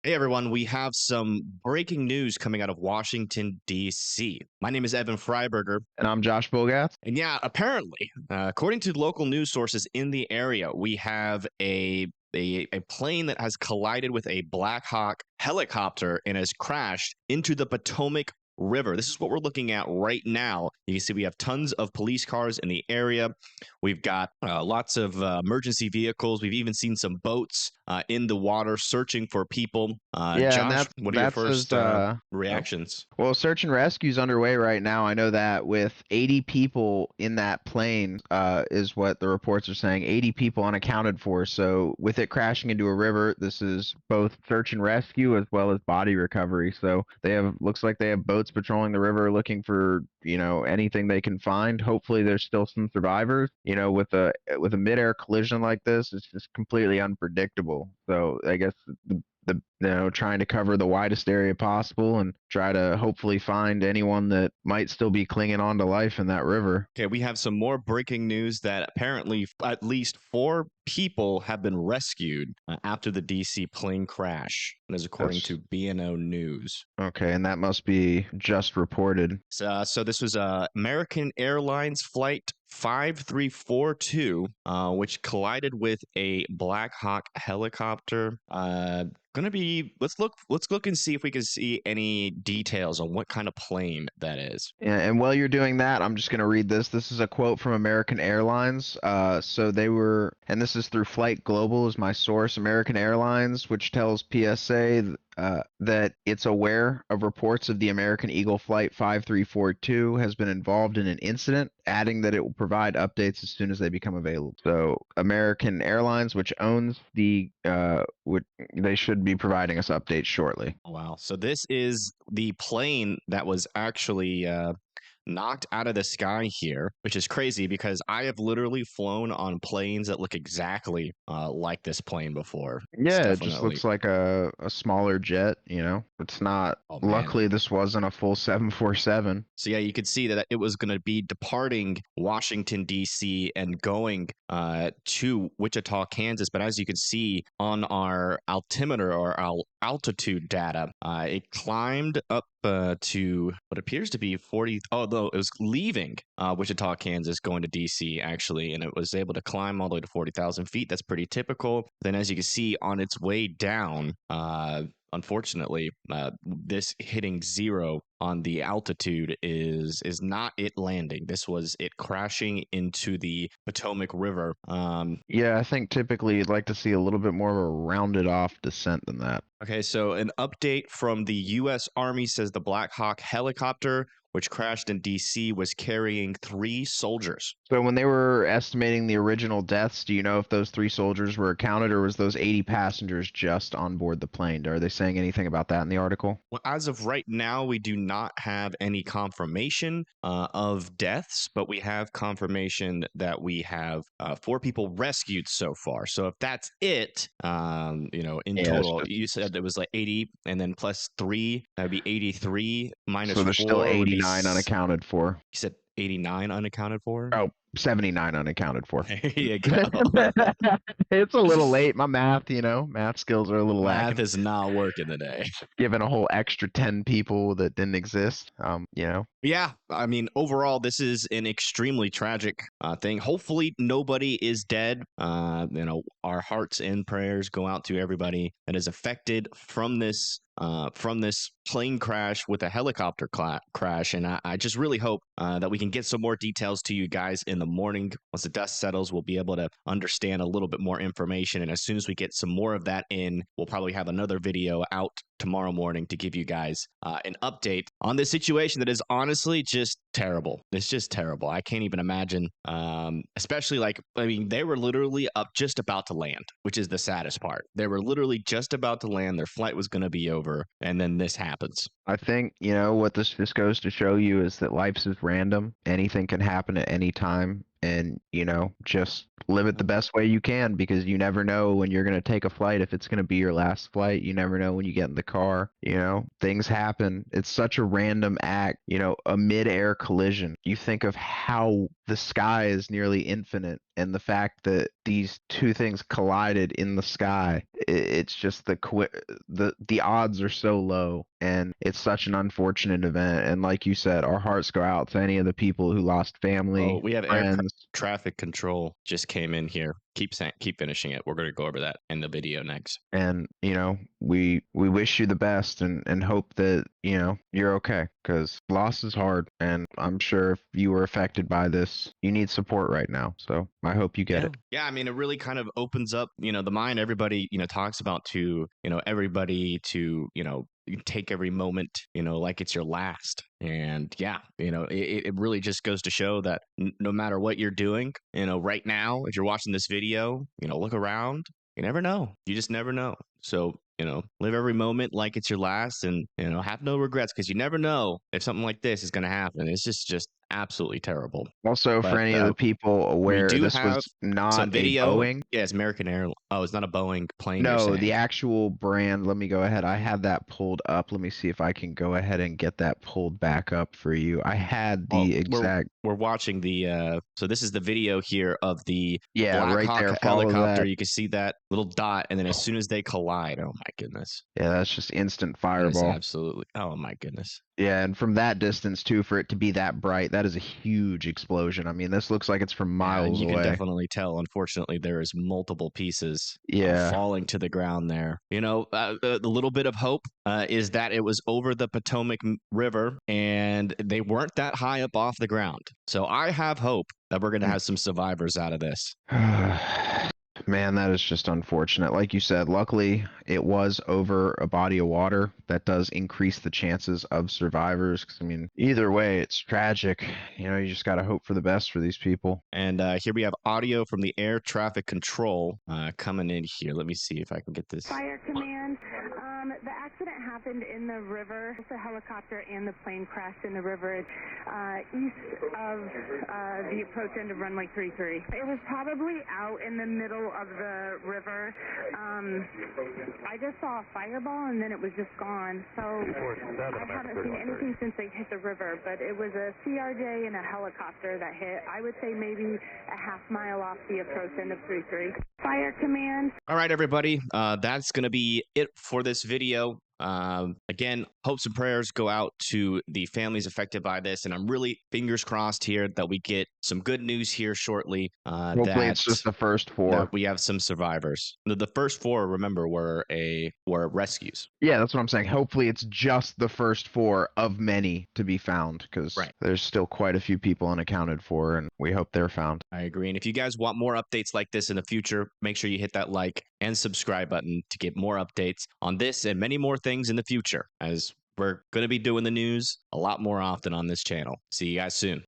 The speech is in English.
Hey everyone, we have some breaking news coming out of Washington, D.C. My name is Evan Freiberger. And I'm Josh Bogath. And yeah, apparently, according to local news sources in the area, we have a plane that has collided with a Black Hawk helicopter and has crashed into the Potomac River. This is what we're looking at right now. You can see we have tons of police cars in the area. We've got lots of emergency vehicles. We've even seen some boats in the water searching for people. Yeah, and Josh, that's what are your that's as first oh. reactions? Well, search and rescue's underway right now. I know that with 80 people in that plane, is what the reports are saying. 80 people unaccounted for. So with it crashing into a river, this is both search and rescue as well as body recovery. So looks like they have boats patrolling the river looking for, anything they can find. Hopefully there's still some survivors. With a midair collision like this, it's just completely unpredictable. So I guess trying to cover the widest area possible and try to hopefully find anyone that might still be clinging on to life in that river. Okay, we have some more breaking news that apparently at least four people have been rescued after the DC plane crash. That is according That's to BNO News. okay, and that must be just reported. So this was American Airlines flight 5342, which collided with a Black Hawk helicopter. Gonna be let's look and see if we can see any details on what kind of plane that is. And while you're doing that, I'm just going to read this. This is a quote from American Airlines. So they were, and this is through Flight Global, is my source. American Airlines, which tells PSA that it's aware of reports of the American Eagle Flight 5342 has been involved in an incident, adding that it will provide updates as soon as they become available. So American Airlines, which owns they should be providing us updates shortly. Wow. So this is the plane that was actually knocked out of the sky here, which is crazy because I have literally flown on planes that look exactly like this plane before. It's Yeah, it just definitely, looks like a smaller jet, you know. It's not, oh man. luckily this wasn't a full 747. So yeah, you could see that it was going to be departing Washington D.C. and going to Wichita, Kansas. But as you can see on our altimeter or our altitude data, it climbed up to what appears to be 40. Oh no, it was leaving Wichita, Kansas, going to D.C. actually, and it was able to climb all the way to 40,000 feet. That's pretty typical. Then, as you can see, on its way down. Unfortunately, this hitting zero on the altitude is not it landing. This was it crashing into the Potomac River. Yeah, I think typically you'd like to see a little bit more of a rounded off descent than that. Okay, so an update from the U.S. Army says the Black Hawk helicopter, which crashed in D.C., was carrying 3 soldiers. So when they were estimating the original deaths, do you know if those 3 soldiers were accounted or was those 80 passengers just on board the plane? Are they saying anything about that in the article? Well, as of right now, we do not have any confirmation of deaths, but we have confirmation that we have 4 people rescued so far. So if that's it, in Yeah, it's total, just you said there was like 80, and then plus 3, that would be 83. Minus so there's still 4 would be. 89 unaccounted for. You said 89 unaccounted for. Oh, 79 unaccounted for. There you go. It's a little late. My math skills are a little Math lacking. is not working today. Given a whole extra 10 people that didn't exist. Yeah, I mean, overall, this is an extremely tragic thing. Hopefully, nobody is dead. Our hearts and prayers go out to everybody that is affected from this plane crash with a helicopter crash. And I just really hope that we can get some more details to you guys in the morning. Once the dust settles, we'll be able to understand a little bit more information. And as soon as we get some more of that in, we'll probably have another video out tomorrow morning to give you guys an update on this situation that is honestly just terrible. It's just terrible. I can't even imagine, especially they were literally up just about to land, which is the saddest part. They were literally just about to land. Their flight was going to be over, and then this happens. I think, what this just goes to show you is that life's is random. Anything can happen at any time. And, just live it the best way you can, because you never know when you're going to take a flight, if it's going to be your last flight. You never know when you get in the car. Things happen. It's such a random act, a mid-air collision. You think of how the sky is nearly infinite, and the fact that these two things collided in the sky, it's just the odds are so low, and it's such an unfortunate event. And like you said, our hearts go out to any of the people who lost Oh, family, we have friends. traffic control just came in here. Keep finishing it. We're going to go over that in the video next. And we wish you the best, and hope that you're okay, because loss is hard, and I'm sure if you were affected by this, you need support right now. So I hope you get Yeah. it. Yeah. I mean, it really kind of opens up, the mind. Everybody, talks about everybody to, you take every moment, like it's your last. And yeah, it really just goes to show that no matter what you're doing, right now, if you're watching this video, look around, you never know. You just never know. So, live every moment like it's your last, and, have no regrets, because you never know if something like this is going to happen. It's just absolutely terrible. Also, for But any of the people we aware, do this was have not some a video. Boeing. Yeah, it's American Airlines. Oh, it's not a Boeing plane, you're No, saying? the actual brand. Let me go ahead. I had that pulled up. Let me see if I can go ahead and get that pulled back up for you. I had Well, the exact. we're watching the so this is the video here of the Yeah, Black right Hawk there. Follow helicopter. that. You can see that little dot, and then as soon as they collide, oh my goodness. Yeah, that's just instant That is fireball. absolutely, oh my goodness. Yeah, and from that distance too, for it to be that bright, that is a huge explosion. I mean, this looks like it's from Yeah, and miles you can away. definitely tell. Unfortunately, there is multiple pieces Yeah. falling to the ground there. The little bit of hope is that it was over the Potomac River and they weren't that high up off the ground. So I have hope that we're going to have some survivors out of this. Man, that is just unfortunate. Like you said, luckily it was over a body of water. That does increase the chances of survivors. 'Cause, I mean, either way, it's tragic. You just got to hope for the best for these people. And here we have audio from the air traffic control coming in here. Let me see if I can get this. Fire command. The accident happened in the river. The helicopter and the plane crashed in the river east of the approach end of runway 33. It was probably out in the middle of the river. I just saw a fireball and then it was just gone. So I haven't seen anything since they hit the river, but it was a CRJ and a helicopter that hit. I would say maybe a half mile off the approach end of 33. Fire command. All right, everybody. That's going to be it for this video. Again, hopes and prayers go out to the families affected by this, and I'm really fingers crossed here that we get some good news here shortly. Hopefully, it's just the first That four. we have some survivors. The first four, remember, were rescues. Yeah, that's what I'm saying. Hopefully, it's just the first four of many to be found, because Right. there's still quite a few people unaccounted for, and we hope they're found. I agree. And if you guys want more updates like this in the future, make sure you hit that like and subscribe button to get more updates on this and many more things in the future, as we're going to be doing the news a lot more often on this channel. See you guys soon.